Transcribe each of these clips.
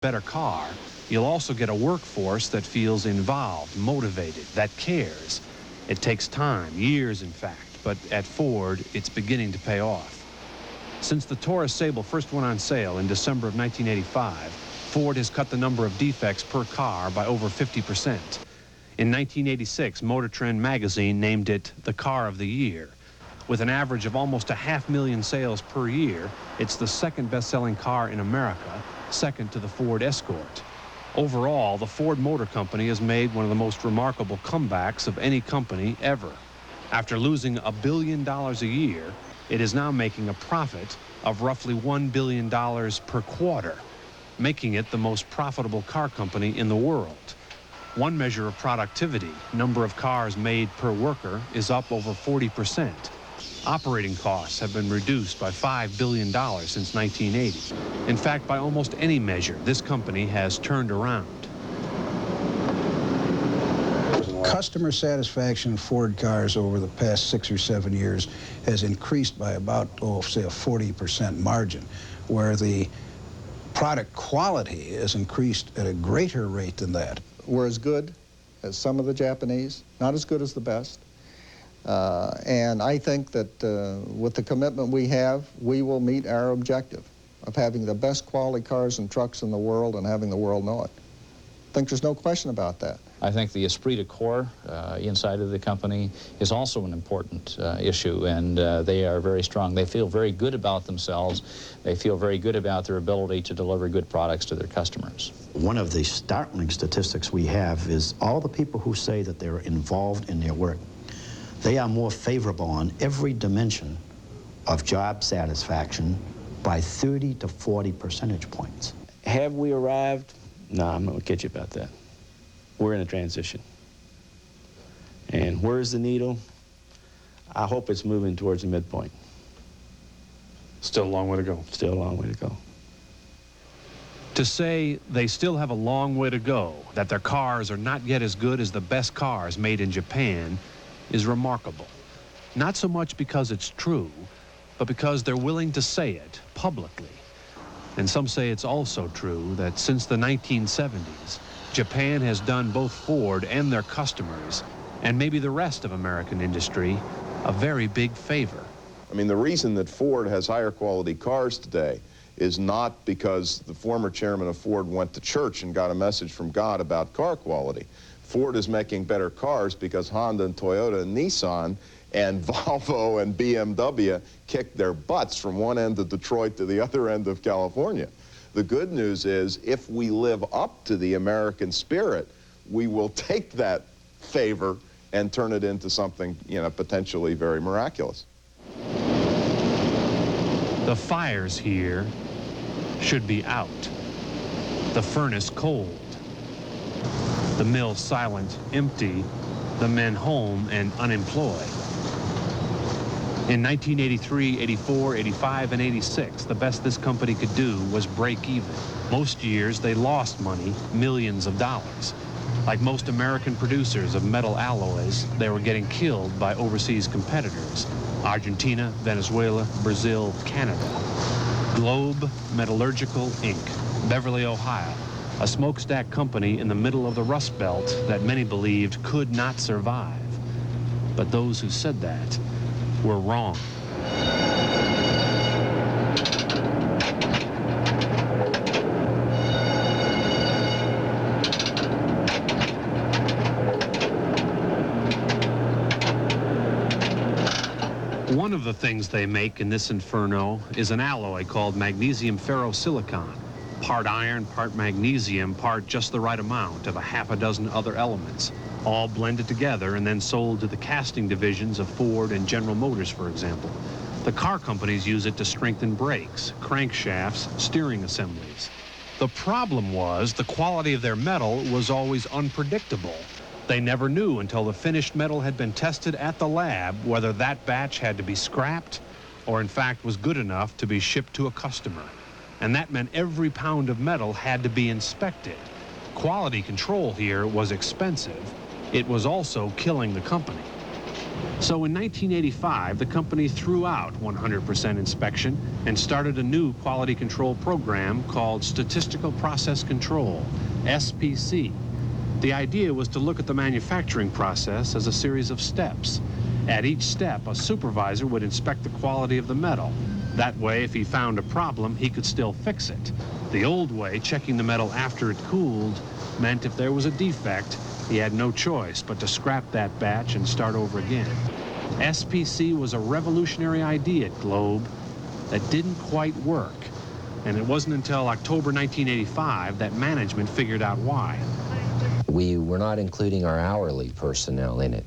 better car, you'll also get a workforce that feels involved, motivated, that cares. It takes time, years in fact, but at Ford, it's beginning to pay off. Since the Taurus Sable first went on sale in December of 1985, Ford has cut the number of defects per car by over 50%. In 1986, Motor Trend magazine named it the Car of the Year. With an average of almost 500,000 sales per year, it's the second best-selling car in America, second to the Ford Escort. Overall, the Ford Motor Company has made one of the most remarkable comebacks of any company ever. After losing $1 billion a year, it is now making a profit of roughly $1 billion per quarter, making it the most profitable car company in the world. One measure of productivity, number of cars made per worker, is up over 40%. Operating costs have been reduced by $5 billion since 1980. In fact, by almost any measure, this company has turned around. Customer satisfaction in Ford cars over the past 6 or 7 years has increased by about, say, a 40% margin, where the product quality has increased at a greater rate than that. We're as good as some of the Japanese, not as good as the best. And I think that with the commitment we have, we will meet our objective of having the best quality cars and trucks in the world and having the world know it. I think there's no question about that. I think the esprit de corps inside of the company is also an important issue, and they are very strong. They feel very good about themselves. They feel very good about their ability to deliver good products to their customers. One of the startling statistics we have is all the people who say that they're involved in their work. They are more favorable on every dimension of job satisfaction by 30 to 40 percentage points. Have we arrived? No, I'm not going to kid you about that. We're in a transition. And where's the needle? I hope it's moving towards the midpoint. Still a long way to go. Still a long way to go. To say they still have a long way to go, that their cars are not yet as good as the best cars made in Japan, is remarkable. Not so much because it's true, but because they're willing to say it publicly. And some say it's also true that since the 1970s, Japan has done both Ford and their customers, and maybe the rest of American industry, a very big favor. I mean, the reason that Ford has higher quality cars today is not because the former chairman of Ford went to church and got a message from God about car quality. Ford is making better cars because Honda and Toyota and Nissan and Volvo and BMW kicked their butts from one end of Detroit to the other end of California. The good news is, if we live up to the American spirit, we will take that favor and turn it into something, potentially very miraculous. The fires here should be out. The furnace cold. The mill silent, empty. The men home and unemployed. In 1983, 84, 85, and 86, the best this company could do was break even. Most years, they lost money, millions of dollars. Like most American producers of metal alloys, they were getting killed by overseas competitors. Argentina, Venezuela, Brazil, Canada. Globe Metallurgical, Inc., Beverly, Ohio, a smokestack company in the middle of the Rust Belt that many believed could not survive. But those who said that were wrong. One of the things they make in this inferno is an alloy called magnesium ferrosilicon. Part iron, part magnesium, part just the right amount of a half a dozen other elements, all blended together and then sold to the casting divisions of Ford and General Motors, for example. The car companies use it to strengthen brakes, crankshafts, steering assemblies. The problem was the quality of their metal was always unpredictable. They never knew until the finished metal had been tested at the lab whether that batch had to be scrapped or in fact was good enough to be shipped to a customer. And that meant every pound of metal had to be inspected. Quality control here was expensive. It was also killing the company. So in 1985, the company threw out 100% inspection and started a new quality control program called Statistical Process Control, SPC. The idea was to look at the manufacturing process as a series of steps. At each step, a supervisor would inspect the quality of the metal. That way, if he found a problem, he could still fix it. The old way, checking the metal after it cooled, meant if there was a defect, he had no choice but to scrap that batch and start over again. SPC was a revolutionary idea at Globe that didn't quite work. And it wasn't until October 1985 that management figured out why. We were not including our hourly personnel in it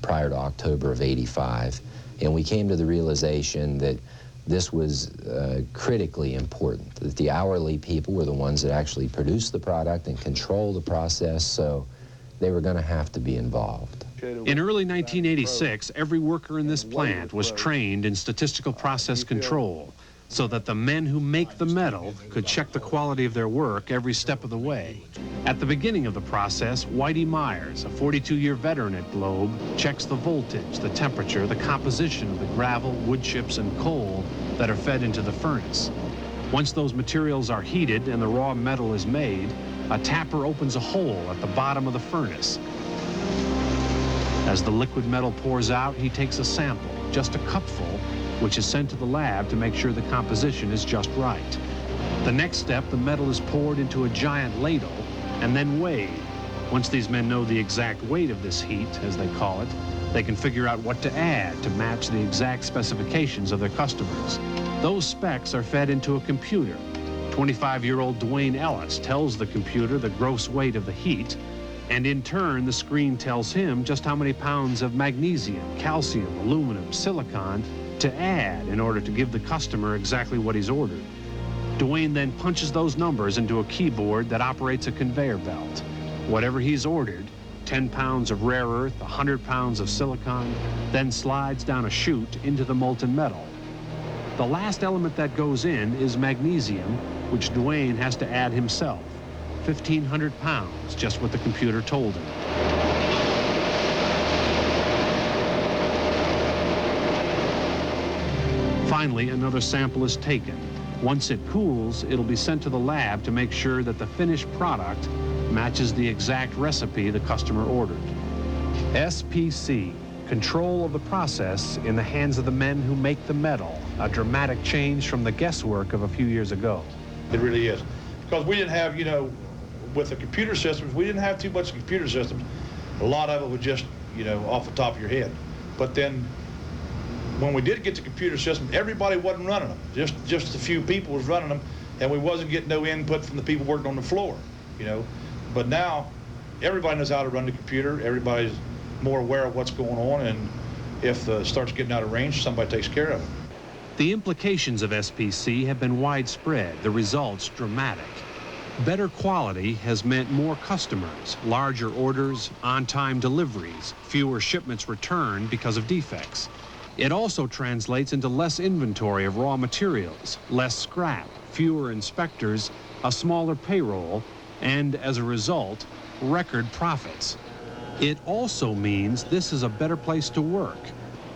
prior to October of '85. And we came to the realization that this was critically important, that the hourly people were the ones that actually produced the product and control the process, so they were going to have to be involved. In early 1986, every worker in this plant was trained in statistical process control so that the men who make the metal could check the quality of their work every step of the way. At the beginning of the process, Whitey Myers, a 42-year veteran at Globe, checks the voltage, the temperature, the composition of the gravel, wood chips, and coal that are fed into the furnace. Once those materials are heated and the raw metal is made, a tapper opens a hole at the bottom of the furnace. As the liquid metal pours out, he takes a sample, just a cupful, which is sent to the lab to make sure the composition is just right. The next step, the metal is poured into a giant ladle and then weighed. Once these men know the exact weight of this heat, as they call it, they can figure out what to add to match the exact specifications of their customers. Those specs are fed into a computer. 25-year-old Dwayne Ellis tells the computer the gross weight of the heat, and in turn, the screen tells him just how many pounds of magnesium, calcium, aluminum, silicon to add in order to give the customer exactly what he's ordered. Dwayne then punches those numbers into a keyboard that operates a conveyor belt. Whatever he's ordered, 10 pounds of rare earth, 100 pounds of silicon, then slides down a chute into the molten metal. The last element that goes in is magnesium, which Dwayne has to add himself. 1,500 pounds, just what the computer told him. Finally, another sample is taken. Once it cools, it'll be sent to the lab to make sure that the finished product matches the exact recipe the customer ordered. SPC, control of the process in the hands of the men who make the metal, a dramatic change from the guesswork of a few years ago. It really is. Because we didn't have, with the computer systems, we didn't have too much computer systems. A lot of it was just, off the top of your head. But then when we did get the computer system, everybody wasn't running them. Just a few people was running them, and we wasn't getting no input from the people working on the floor, But now everybody knows how to run the computer. Everybody's more aware of what's going on, and if it starts getting out of range, somebody takes care of it. The implications of SPC have been widespread, the results dramatic. Better quality has meant more customers, larger orders, on-time deliveries, fewer shipments returned because of defects. It also translates into less inventory of raw materials, less scrap, fewer inspectors, a smaller payroll, and as a result, record profits. It also means this is a better place to work.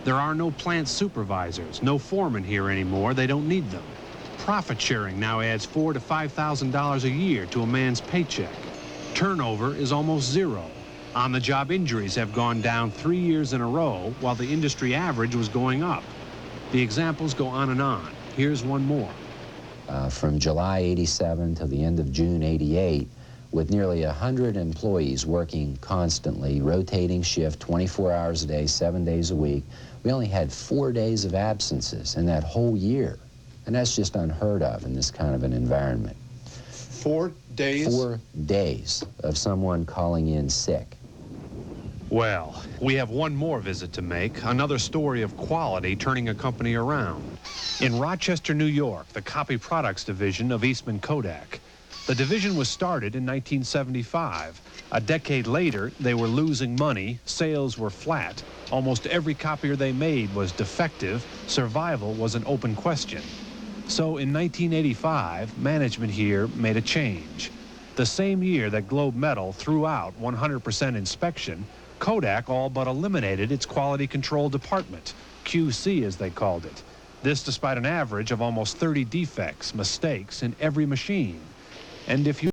There are no plant supervisors, no foremen here anymore. They don't need them. Profit sharing now adds $4,000 to $5,000 a year to a man's paycheck. Turnover is almost zero. On-the-job injuries have gone down 3 years in a row, while the industry average was going up. The examples go on and on. Here's one more. From July '87 to the end of June '88, with nearly 100 employees working constantly, rotating shift, 24 hours a day, 7 days a week, we only had 4 days of absences in that whole year. And that's just unheard of in this kind of an environment. 4 days? 4 days of someone calling in sick. Well, we have one more visit to make, another story of quality turning a company around. In Rochester, New York, the Copy Products Division of Eastman Kodak. The division was started in 1975. A decade later, they were losing money, sales were flat, almost every copier they made was defective, survival was an open question. So in 1985, management here made a change. The same year that Globe Metal threw out 100% inspection, Kodak all but eliminated its quality control department, QC as they called it. This despite an average of almost 30 defects, mistakes in every machine. And if you